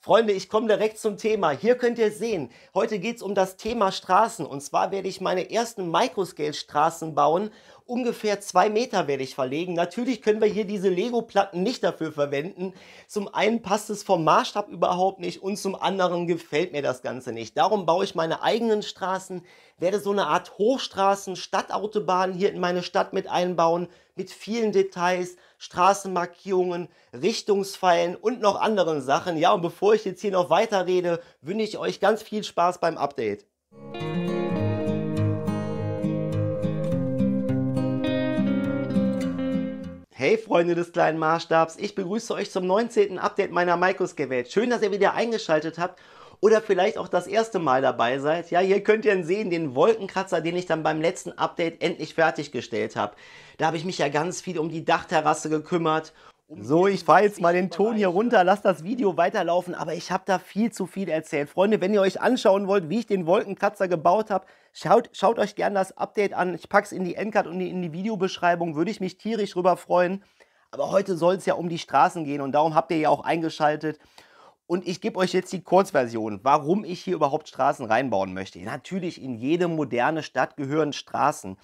Freunde, ich komme direkt zum Thema. Hier könnt ihr sehen, heute geht es um das Thema Straßen. Und zwar werde ich meine ersten Microscale-Straßen bauen. Ungefähr 2 Meter werde ich verlegen. Natürlich können wir hier diese Lego-Platten nicht dafür verwenden. Zum einen passt es vom Maßstab überhaupt nicht und zum anderen gefällt mir das Ganze nicht. Darum baue ich meine eigenen Straßen, werde so eine Art Hochstraßen, Stadtautobahn hier in meine Stadt mit einbauen, mit vielen Details, Straßenmarkierungen, Richtungspfeilen und noch anderen Sachen. Ja, und bevor ich jetzt hier noch weiter rede, wünsche ich euch ganz viel Spaß beim Update. Hey Freunde des kleinen Maßstabs, ich begrüße euch zum 19. Update meiner Microscale-Welt. Schön, dass ihr wieder eingeschaltet habt oder vielleicht auch das erste Mal dabei seid. Ja, hier könnt ihr sehen, den Wolkenkratzer, den ich dann beim letzten Update endlich fertiggestellt habe. Da habe ich mich ja ganz viel um die Dachterrasse gekümmert. So, ich fahre jetzt mal den Ton hier runter, lasst das Video weiterlaufen, aber ich habe da viel zu viel erzählt. Freunde, wenn ihr euch anschauen wollt, wie ich den Wolkenkratzer gebaut habe, schaut euch gerne das Update an. Ich packe es in die Endcard und in die Videobeschreibung, würde ich mich tierisch drüber freuen. Aber heute soll es ja um die Straßen gehen und darum habt ihr ja auch eingeschaltet. Und ich gebe euch jetzt die Kurzversion, warum ich hier überhaupt Straßen reinbauen möchte. Natürlich, in jede moderne Stadt gehören Straßen.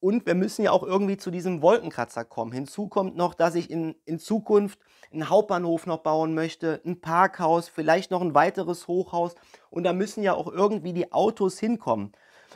Und wir müssen ja auch irgendwie zu diesem Wolkenkratzer kommen. Hinzu kommt noch, dass ich in Zukunft einen Hauptbahnhof noch bauen möchte, ein Parkhaus, vielleicht noch ein weiteres Hochhaus. Und da müssen ja auch irgendwie die Autos hinkommen.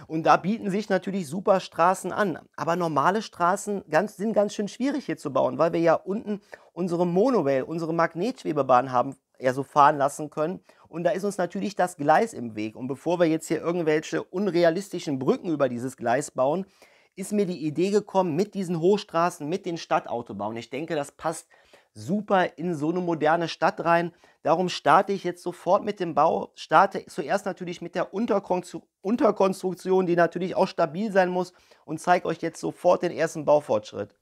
Und da bieten sich natürlich super Straßen an. Aber normale Straßen sind ganz schön schwierig hier zu bauen, weil wir ja unten unsere Monorail, unsere Magnetschwebebahn haben, ja so fahren lassen können. Und da ist uns natürlich das Gleis im Weg. Und bevor wir jetzt hier irgendwelche unrealistischen Brücken über dieses Gleis bauen, ist mir die Idee gekommen mit diesen Hochstraßen, mit den Stadtautobauen. Ich denke, das passt super in so eine moderne Stadt rein. Darum starte ich jetzt sofort mit dem Bau. Starte zuerst natürlich mit der Unterkonstruktion, die natürlich auch stabil sein muss, und zeige euch jetzt sofort den ersten Baufortschritt.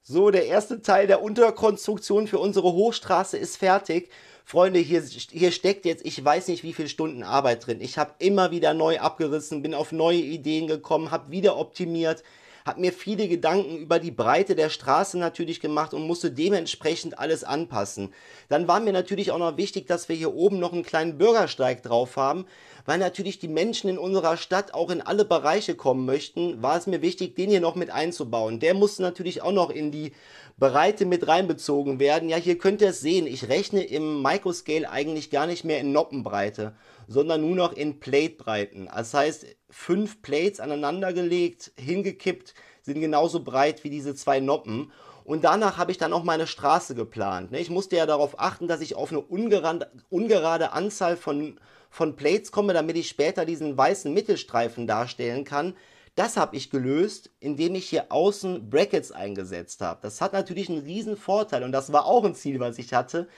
So, der erste Teil der Unterkonstruktion für unsere Hochstraße ist fertig. Freunde, hier steckt jetzt, ich weiß nicht wie viele Stunden Arbeit drin. Ich habe immer wieder neu abgerissen, bin auf neue Ideen gekommen, habe wieder optimiert, habe mir viele Gedanken über die Breite der Straße natürlich gemacht und musste dementsprechend alles anpassen. Dann war mir natürlich auch noch wichtig, dass wir hier oben noch einen kleinen Bürgersteig drauf haben, weil natürlich die Menschen in unserer Stadt auch in alle Bereiche kommen möchten, war es mir wichtig, den hier noch mit einzubauen. Der musste natürlich auch noch in die Breite mit reinbezogen werden. Ja, hier könnt ihr es sehen, ich rechne im Microscale eigentlich gar nicht mehr in Noppenbreite, sondern nur noch in Platebreiten. Das heißt, 5 Plates aneinandergelegt, hingekippt, sind genauso breit wie diese 2 Noppen. Und danach habe ich dann auch meine Straße geplant. Ich musste ja darauf achten, dass ich auf eine ungerade Anzahl von Plates komme, damit ich später diesen weißen Mittelstreifen darstellen kann. Das habe ich gelöst, indem ich hier außen Brackets eingesetzt habe. Das hat natürlich einen riesen Vorteil und das war auch ein Ziel, was ich hatte,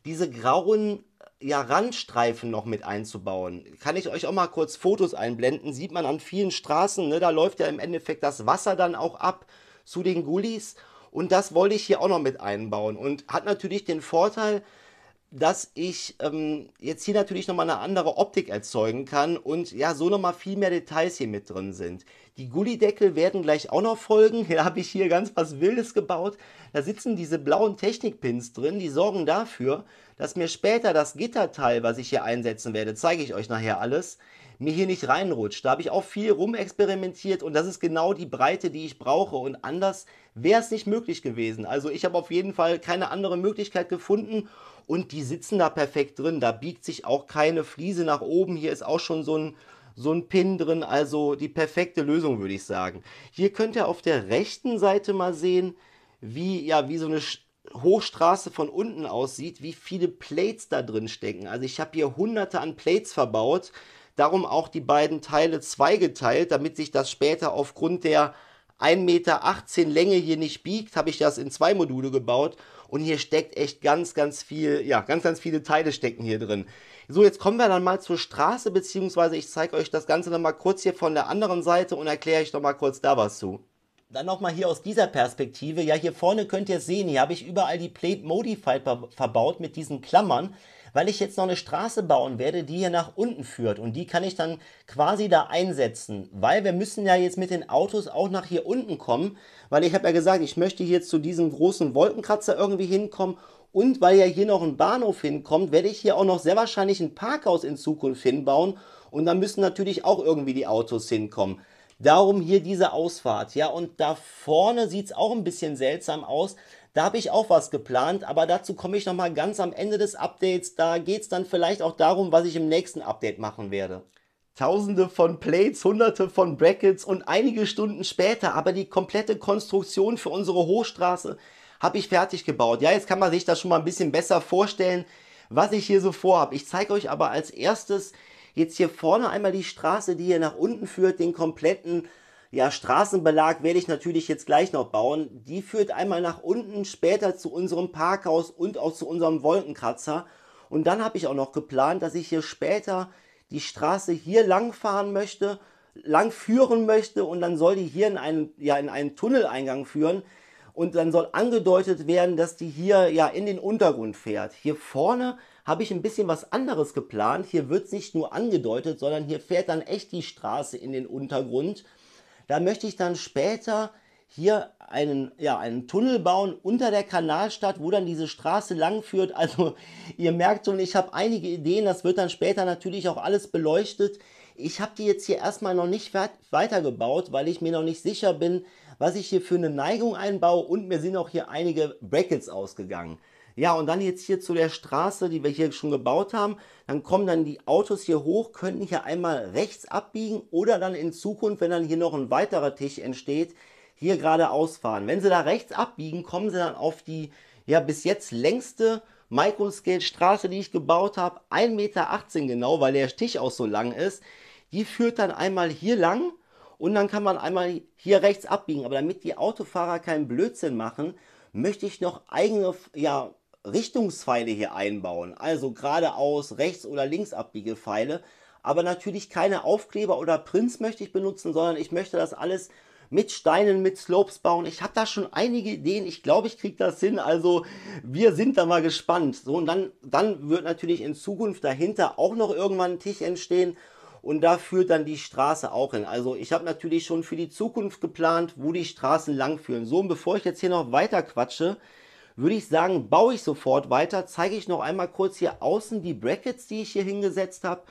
diese grauen Randstreifen noch mit einzubauen. Kann ich euch auch mal kurz Fotos einblenden, sieht man an vielen Straßen, ne, da läuft ja im Endeffekt das Wasser dann auch ab zu den Gullis und das wollte ich hier auch noch mit einbauen und hat natürlich den Vorteil, dass ich jetzt hier natürlich nochmal eine andere Optik erzeugen kann und ja, so nochmal viel mehr Details hier mit drin sind. Die Gullideckel werden gleich auch noch folgen. Hier habe ich hier ganz was Wildes gebaut. Da sitzen diese blauen Technikpins drin, die sorgen dafür, dass mir später das Gitterteil, was ich hier einsetzen werde, zeige ich euch nachher alles, mir hier nicht reinrutscht. Da habe ich auch viel rumexperimentiert und das ist genau die Breite, die ich brauche und anders wäre es nicht möglich gewesen. Also ich habe auf jeden Fall keine andere Möglichkeit gefunden und die sitzen da perfekt drin. Da biegt sich auch keine Fliese nach oben. Hier ist auch schon so ein Pin drin, also die perfekte Lösung, würde ich sagen. Hier könnt ihr auf der rechten Seite mal sehen, wie so eine Hochstraße von unten aussieht, wie viele Plates da drin stecken. Also ich habe hier hunderte an Plates verbaut, darum auch die beiden Teile zweigeteilt, damit sich das später aufgrund der 1,18 Meter Länge hier nicht biegt, habe ich das in 2 Module gebaut und hier steckt echt ganz viel, ja, ganz viele Teile stecken hier drin. So, jetzt kommen wir dann mal zur Straße, beziehungsweise ich zeige euch das Ganze noch mal kurz hier von der anderen Seite und erkläre ich noch mal kurz da was zu. Dann nochmal hier aus dieser Perspektive, ja, hier vorne könnt ihr sehen, hier habe ich überall die Plate Modified verbaut mit diesen Klammern, weil ich jetzt noch eine Straße bauen werde, die hier nach unten führt und die kann ich dann quasi da einsetzen, weil wir müssen ja jetzt mit den Autos auch nach hier unten kommen, weil ich habe ja gesagt, ich möchte hier zu diesem großen Wolkenkratzer irgendwie hinkommen Und weil ja hier noch ein Bahnhof hinkommt, werde ich hier auch noch sehr wahrscheinlich ein Parkhaus in Zukunft hinbauen. Und da müssen natürlich auch irgendwie die Autos hinkommen. Darum hier diese Ausfahrt. Ja, und da vorne sieht es auch ein bisschen seltsam aus. Da habe ich auch was geplant, aber dazu komme ich nochmal ganz am Ende des Updates. Da geht es dann vielleicht auch darum, was ich im nächsten Update machen werde. Tausende von Plates, hunderte von Brackets und einige Stunden später, aber die komplette Konstruktion für unsere Hochstraße habe ich fertig gebaut. Ja, jetzt kann man sich das schon mal ein bisschen besser vorstellen, was ich hier so vorhabe. Ich zeige euch aber als erstes jetzt hier vorne einmal die Straße, die hier nach unten führt. Den kompletten Straßenbelag werde ich natürlich jetzt gleich noch bauen. Die führt einmal nach unten, später zu unserem Parkhaus und auch zu unserem Wolkenkratzer. Und dann habe ich auch noch geplant, dass ich hier später die Straße hier lang fahren möchte, lang führen möchte, und dann soll die hier in einen Tunneleingang führen. Und dann soll angedeutet werden, dass die hier in den Untergrund fährt. Hier vorne habe ich ein bisschen was anderes geplant. Hier wird es nicht nur angedeutet, sondern hier fährt dann echt die Straße in den Untergrund. Da möchte ich dann später hier einen Tunnel bauen unter der Kanalstadt, wo dann diese Straße lang führt. Also ihr merkt schon, ich habe einige Ideen. Das wird dann später natürlich auch alles beleuchtet. Ich habe die jetzt hier erstmal noch nicht weitergebaut, weil ich mir noch nicht sicher bin, was ich hier für eine Neigung einbaue, und mir sind auch hier einige Brackets ausgegangen. Ja, und dann jetzt hier zu der Straße, die wir hier schon gebaut haben. Dann kommen dann die Autos hier hoch, könnten hier einmal rechts abbiegen oder dann in Zukunft, wenn dann hier noch ein weiterer Tisch entsteht, hier geradeaus fahren. Wenn sie da rechts abbiegen, kommen sie dann auf die bis jetzt längste Microscale-Straße, die ich gebaut habe. 1,18 Meter genau, weil der Tisch auch so lang ist. Die führt dann einmal hier lang. Und dann kann man einmal hier rechts abbiegen. Aber damit die Autofahrer keinen Blödsinn machen, möchte ich noch eigene Richtungspfeile hier einbauen. Also geradeaus, rechts oder links Abbiegepfeile. Aber natürlich keine Aufkleber oder Prints möchte ich benutzen, sondern ich möchte das alles mit Steinen, mit Slopes bauen. Ich habe da schon einige Ideen. Ich glaube, ich kriege das hin. Also wir sind da mal gespannt. So, und dann wird natürlich in Zukunft dahinter auch noch irgendwann ein Tisch entstehen. Und da führt dann die Straße auch hin. Also ich habe natürlich schon für die Zukunft geplant, wo die Straßen lang führen. So, und bevor ich jetzt hier noch weiter quatsche, würde ich sagen, baue ich sofort weiter. Zeige ich noch einmal kurz hier außen die Brackets, die ich hier hingesetzt habe.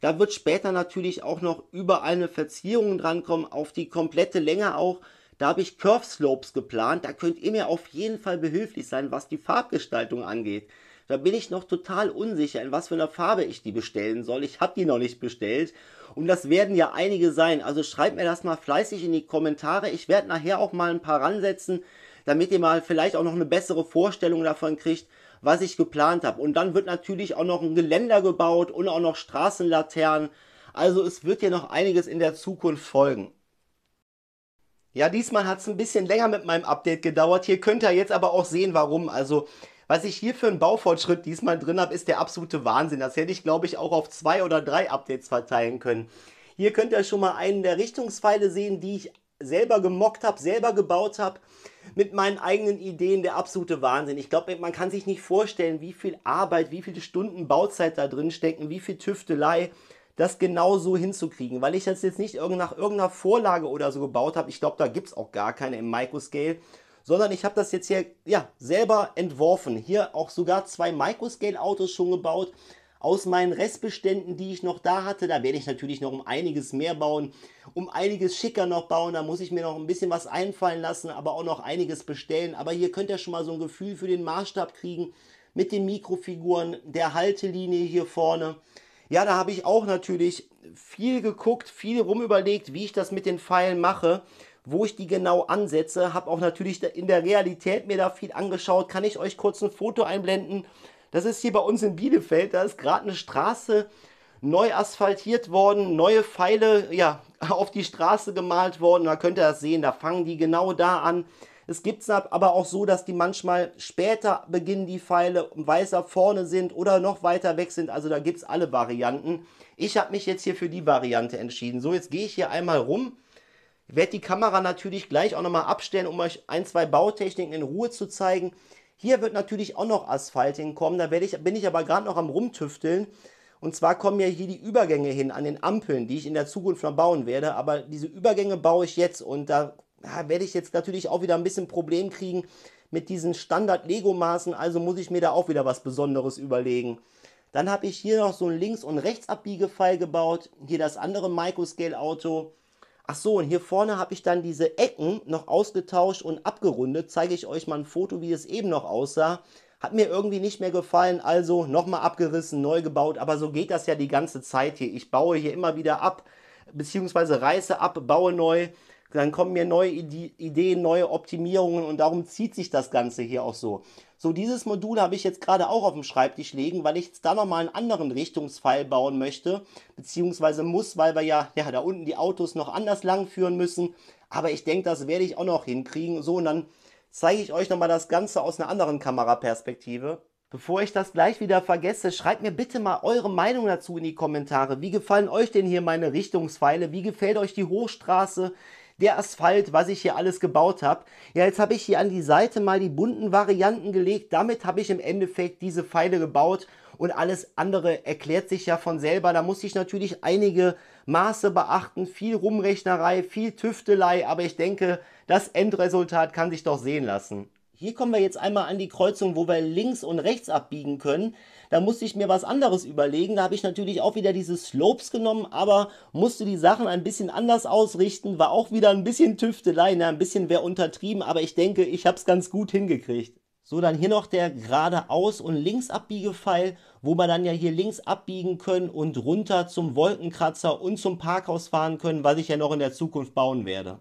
Da wird später natürlich auch noch überall eine Verzierung drankommen, auf die komplette Länge auch. Da habe ich Curve Slopes geplant. Da könnt ihr mir auf jeden Fall behilflich sein, was die Farbgestaltung angeht. Da bin ich noch total unsicher, in was für einer Farbe ich die bestellen soll. Ich habe die noch nicht bestellt. Und das werden ja einige sein. Also schreibt mir das mal fleißig in die Kommentare. Ich werde nachher auch mal ein paar ransetzen, damit ihr mal vielleicht auch noch eine bessere Vorstellung davon kriegt, was ich geplant habe. Und dann wird natürlich auch noch ein Geländer gebaut und auch noch Straßenlaternen. Also es wird hier noch einiges in der Zukunft folgen. Ja, diesmal hat es ein bisschen länger mit meinem Update gedauert. Hier könnt ihr jetzt aber auch sehen, warum. Also was ich hier für einen Baufortschritt diesmal drin habe, ist der absolute Wahnsinn. Das hätte ich, glaube ich, auch auf 2 oder 3 Updates verteilen können. Hier könnt ihr schon mal einen der Richtungspfeile sehen, die ich selber gemockt habe, selber gebaut habe, mit meinen eigenen Ideen. Der absolute Wahnsinn. Ich glaube, man kann sich nicht vorstellen, wie viel Arbeit, wie viele Stunden Bauzeit da drin stecken, wie viel Tüftelei, das genau so hinzukriegen. Weil ich das jetzt nicht nach irgendeiner Vorlage oder so gebaut habe. Ich glaube, da gibt es auch gar keine im Microscale. Sondern ich habe das jetzt hier selber entworfen. Hier auch sogar 2 Microscale-Autos schon gebaut. Aus meinen Restbeständen, die ich noch da hatte. Da werde ich natürlich noch um einiges mehr bauen. Um einiges schicker noch bauen. Da muss ich mir noch ein bisschen was einfallen lassen. Aber auch noch einiges bestellen. Aber hier könnt ihr schon mal so ein Gefühl für den Maßstab kriegen. Mit den Mikrofiguren, der Haltelinie hier vorne. Ja, da habe ich auch natürlich viel geguckt, viel rumüberlegt, wie ich das mit den Pfeilen mache, wo ich die genau ansetze. Habe auch natürlich in der Realität mir da viel angeschaut. Kann ich euch kurz ein Foto einblenden? Das ist hier bei uns in Bielefeld. Da ist gerade eine Straße neu asphaltiert worden, neue Pfeile auf die Straße gemalt worden. Da könnt ihr das sehen, da fangen die genau da an. Es gibt es aber auch so, dass die manchmal später beginnen, die Pfeile weiter vorne sind oder noch weiter weg sind. Also da gibt es alle Varianten. Ich habe mich jetzt hier für die Variante entschieden. So, jetzt gehe ich hier einmal rum. Ich werde die Kamera natürlich gleich auch nochmal abstellen, um euch 1, 2 Bautechniken in Ruhe zu zeigen. Hier wird natürlich auch noch Asphalt hinkommen. Da bin ich aber gerade noch am Rumtüfteln. Und zwar kommen ja hier die Übergänge hin an den Ampeln, die ich in der Zukunft noch bauen werde. Aber diese Übergänge baue ich jetzt, und da werde ich jetzt natürlich auch wieder ein bisschen Problem kriegen mit diesen Standard-Lego-Maßen, also muss ich mir da auch wieder was Besonderes überlegen. Dann habe ich hier noch so einen Links- und Rechtsabbiegepfeil gebaut. Hier das andere Microscale-Auto. Ach so, und hier vorne habe ich dann diese Ecken noch ausgetauscht und abgerundet. Zeige ich euch mal ein Foto, wie es eben noch aussah. Hat mir irgendwie nicht mehr gefallen, also nochmal abgerissen, neu gebaut. Aber so geht das ja die ganze Zeit hier. Ich baue hier immer wieder ab, beziehungsweise reiße ab, baue neu. Dann kommen mir neue Ideen, neue Optimierungen und darum zieht sich das Ganze hier auch so. So, dieses Modul habe ich jetzt gerade auch auf dem Schreibtisch liegen, weil ich jetzt da nochmal einen anderen Richtungspfeil bauen möchte, beziehungsweise muss, weil wir ja da unten die Autos noch anders lang führen müssen. Aber ich denke, das werde ich auch noch hinkriegen. So, und dann zeige ich euch nochmal das Ganze aus einer anderen Kameraperspektive. Bevor ich das gleich wieder vergesse, schreibt mir bitte mal eure Meinung dazu in die Kommentare. Wie gefallen euch denn hier meine Richtungspfeile? Wie gefällt euch die Hochstraße? Der Asphalt, was ich hier alles gebaut habe. Ja, jetzt habe ich hier an die Seite mal die bunten Varianten gelegt. Damit habe ich im Endeffekt diese Pfeile gebaut und alles andere erklärt sich ja von selber. Da muss ich natürlich einige Maße beachten, viel Rumrechnerei, viel Tüftelei, aber ich denke, das Endresultat kann sich doch sehen lassen. Hier kommen wir jetzt einmal an die Kreuzung, wo wir links und rechts abbiegen können. Da musste ich mir was anderes überlegen. Da habe ich natürlich auch wieder diese Slopes genommen, aber musste die Sachen ein bisschen anders ausrichten. War auch wieder ein bisschen Tüftelei, ein bisschen wäre untertrieben, aber ich denke, ich habe es ganz gut hingekriegt. So, dann hier noch der geradeaus- und LinksabbiegePfeil, wo wir dann ja hier links abbiegen können und runter zum Wolkenkratzer und zum Parkhaus fahren können, was ich ja noch in der Zukunft bauen werde.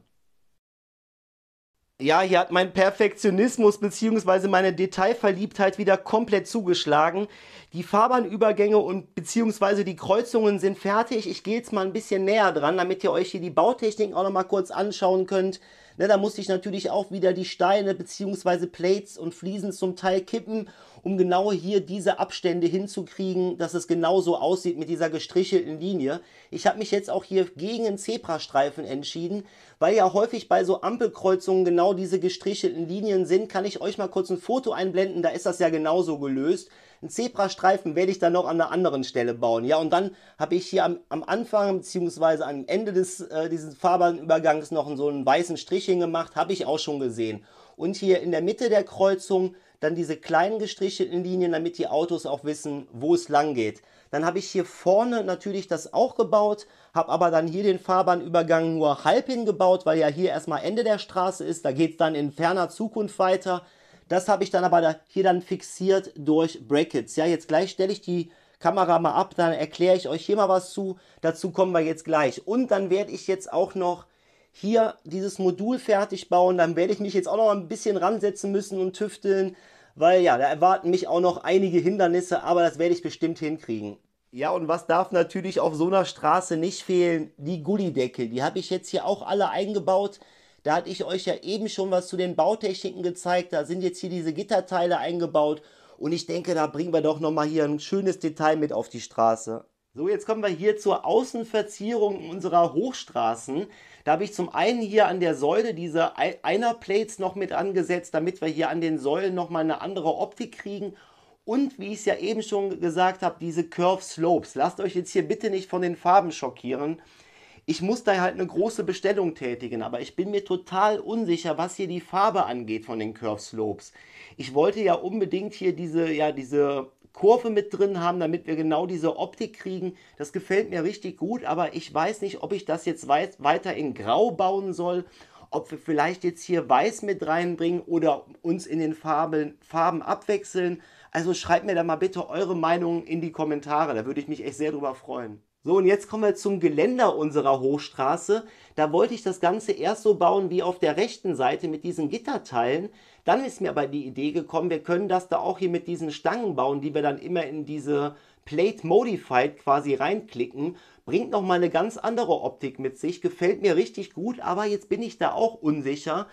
Ja, hier hat mein Perfektionismus bzw. meine Detailverliebtheit wieder komplett zugeschlagen. Die Fahrbahnübergänge und bzw. die Kreuzungen sind fertig. Ich gehe jetzt mal ein bisschen näher dran, damit ihr euch hier die Bautechnik auch noch mal kurz anschauen könnt. Ne, da musste ich natürlich auch wieder die Steine bzw. Plates und Fliesen zum Teil kippen, um genau hier diese Abstände hinzukriegen, dass es genauso aussieht mit dieser gestrichelten Linie. Ich habe mich jetzt auch hier gegen einen Zebrastreifen entschieden, weil ja häufig bei so Ampelkreuzungen genau diese gestrichelten Linien sind. Kann ich euch mal kurz ein Foto einblenden, da ist das ja genauso gelöst. Einen Zebrastreifen werde ich dann noch an einer anderen Stelle bauen. Ja, und dann habe ich hier am Anfang bzw. am Ende dieses Fahrbahnübergangs noch so einen weißen Strich hingemacht, habe ich auch schon gesehen. Und hier in der Mitte der Kreuzung dann diese kleinen gestrichelten Linien, damit die Autos auch wissen, wo es lang geht. Dann habe ich hier vorne natürlich das auch gebaut, habe aber dann hier den Fahrbahnübergang nur halb hingebaut, weil ja hier erstmal Ende der Straße ist. Da geht es dann in ferner Zukunft weiter. Das habe ich dann aber hier dann fixiert durch Brackets. Ja, jetzt gleich stelle ich die Kamera mal ab, dann erkläre ich euch hier mal was zu. Dazu kommen wir jetzt gleich. Und dann werde ich jetzt auch noch hier dieses Modul fertig bauen. Dann werde ich mich jetzt auch noch ein bisschen ransetzen müssen und tüfteln, weil ja, da erwarten mich auch noch einige Hindernisse, aber das werde ich bestimmt hinkriegen. Ja, und was darf natürlich auf so einer Straße nicht fehlen? Die Gullideckel. Die habe ich jetzt hier auch alle eingebaut. Da hatte ich euch ja eben schon was zu den Bautechniken gezeigt. Da sind jetzt hier diese Gitterteile eingebaut. Und ich denke, da bringen wir doch nochmal hier ein schönes Detail mit auf die Straße. So, jetzt kommen wir hier zur Außenverzierung unserer Hochstraßen. Da habe ich zum einen hier an der Säule diese Einerplates noch mit angesetzt, damit wir hier an den Säulen nochmal eine andere Optik kriegen. Und wie ich es ja eben schon gesagt habe, diese Curve Slopes. Lasst euch jetzt hier bitte nicht von den Farben schockieren. Ich muss da halt eine große Bestellung tätigen, aber ich bin mir total unsicher, was hier die Farbe angeht von den Curve Slopes. Ich wollte ja unbedingt hier diese Kurve mit drin haben, damit wir genau diese Optik kriegen. Das gefällt mir richtig gut, aber ich weiß nicht, ob ich das jetzt weiter in Grau bauen soll, ob wir vielleicht jetzt hier Weiß mit reinbringen oder uns in den Farben abwechseln. Also schreibt mir da mal bitte eure Meinung in die Kommentare, da würde ich mich echt sehr drüber freuen. So, und jetzt kommen wir zum Geländer unserer Hochstraße. Da wollte ich das Ganze erst so bauen wie auf der rechten Seite mit diesen Gitterteilen. Dann ist mir aber die Idee gekommen, wir können das da auch hier mit diesen Stangen bauen, die wir dann immer in diese Plate Modified quasi reinklicken. Bringt nochmal eine ganz andere Optik mit sich, gefällt mir richtig gut, aber jetzt bin ich da auch unsicher.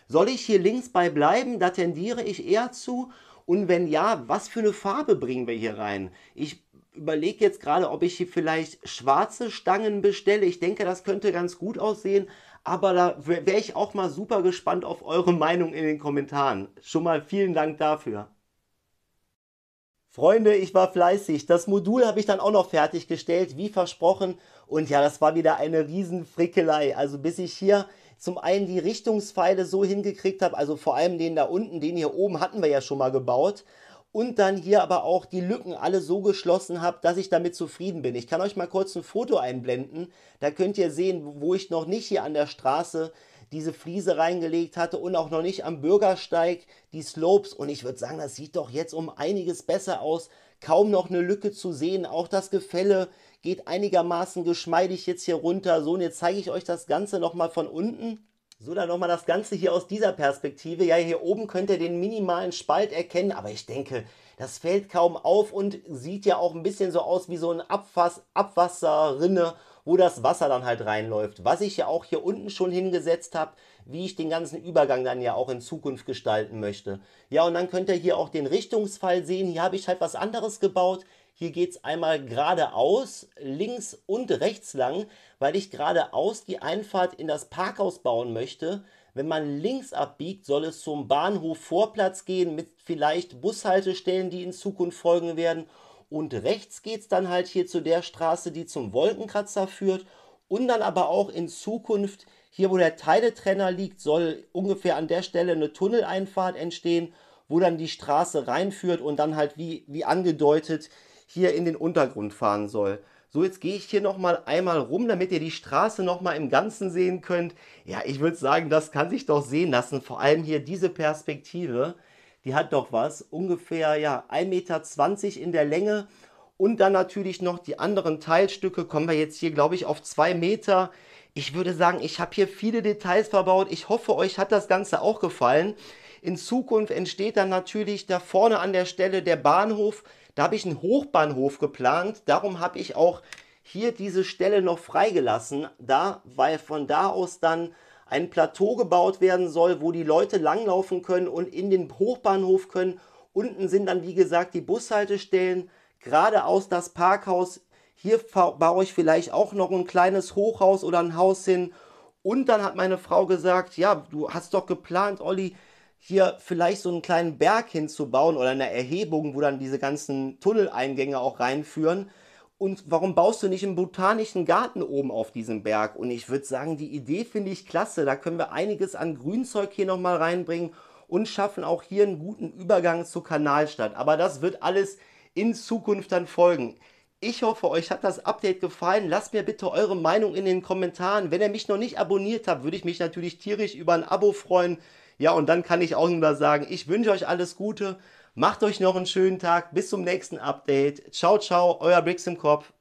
Soll ich hier links bei bleiben? Da tendiere ich eher zu. Und wenn ja, was für eine Farbe bringen wir hier rein? Ich überlege jetzt gerade, ob ich hier vielleicht schwarze Stangen bestelle. Ich denke, das könnte ganz gut aussehen. Aber da wäre ich auch mal super gespannt auf eure Meinung in den Kommentaren. Schon mal vielen Dank dafür. Freunde, ich war fleißig. Das Modul habe ich dann auch noch fertiggestellt, wie versprochen. Und ja, das war wieder eine riesen Frickelei. Also bis ich hier zum einen die Richtungspfeile so hingekriegt habe, also vor allem den da unten, den hier oben hatten wir ja schon mal gebaut. Und dann hier aber auch die Lücken alle so geschlossen habe, dass ich damit zufrieden bin. Ich kann euch mal kurz ein Foto einblenden. Da könnt ihr sehen, wo ich noch nicht hier an der Straße diese Fliese reingelegt hatte und auch noch nicht am Bürgersteig die Slopes. Und ich würde sagen, das sieht doch jetzt um einiges besser aus. Kaum noch eine Lücke zu sehen. Auch das Gefälle geht einigermaßen geschmeidig jetzt hier runter. So, und jetzt zeige ich euch das Ganze nochmal von unten. So, dann nochmal das Ganze hier aus dieser Perspektive. Ja, hier oben könnt ihr den minimalen Spalt erkennen, aber ich denke, das fällt kaum auf und sieht ja auch ein bisschen so aus wie so ein Abwasserrinne, wo das Wasser dann halt reinläuft. Was ich ja auch hier unten schon hingesetzt habe, wie ich den ganzen Übergang dann ja auch in Zukunft gestalten möchte. Ja, und dann könnt ihr hier auch den Richtungsfall sehen. Hier habe ich halt was anderes gebaut. Hier geht es einmal geradeaus, links und rechts lang, weil ich geradeaus die Einfahrt in das Parkhaus bauen möchte. Wenn man links abbiegt, soll es zum Bahnhof Vorplatz gehen mit vielleicht Bushaltestellen, die in Zukunft folgen werden. Und rechts geht es dann halt hier zu der Straße, die zum Wolkenkratzer führt. Und dann aber auch in Zukunft, hier wo der Teiletrenner liegt, soll ungefähr an der Stelle eine Tunneleinfahrt entstehen, wo dann die Straße reinführt und dann halt wie angedeutet hier in den Untergrund fahren soll. So, jetzt gehe ich hier nochmal einmal rum, damit ihr die Straße nochmal im Ganzen sehen könnt. Ja, ich würde sagen, das kann sich doch sehen lassen. Vor allem hier diese Perspektive, die hat doch was. Ungefähr ja, 1,20 Meter in der Länge. Und dann natürlich noch die anderen Teilstücke. Kommen wir jetzt hier, glaube ich, auf 2 Meter. Ich würde sagen, ich habe hier viele Details verbaut. Ich hoffe, euch hat das Ganze auch gefallen. In Zukunft entsteht dann natürlich da vorne an der Stelle der Bahnhof. Da habe ich einen Hochbahnhof geplant. Darum habe ich auch hier diese Stelle noch freigelassen, weil von da aus dann ein Plateau gebaut werden soll, wo die Leute langlaufen können und in den Hochbahnhof können. Unten sind dann, wie gesagt, die Bushaltestellen, geradeaus das Parkhaus. Hier baue ich vielleicht auch noch ein kleines Hochhaus oder ein Haus hin. Und dann hat meine Frau gesagt, ja, du hast doch geplant, Olli, hier vielleicht so einen kleinen Berg hinzubauen oder eine Erhebung, wo dann diese ganzen Tunneleingänge auch reinführen. Und warum baust du nicht einen botanischen Garten oben auf diesem Berg? Und ich würde sagen, die Idee finde ich klasse. Da können wir einiges an Grünzeug hier nochmal reinbringen und schaffen auch hier einen guten Übergang zur Kanalstadt. Aber das wird alles in Zukunft dann folgen. Ich hoffe, euch hat das Update gefallen. Lasst mir bitte eure Meinung in den Kommentaren. Wenn ihr mich noch nicht abonniert habt, würde ich mich natürlich tierisch über ein Abo freuen. Ja, und dann kann ich auch nur sagen, ich wünsche euch alles Gute. Macht euch noch einen schönen Tag. Bis zum nächsten Update. Ciao, ciao, euer Brix im Kopf.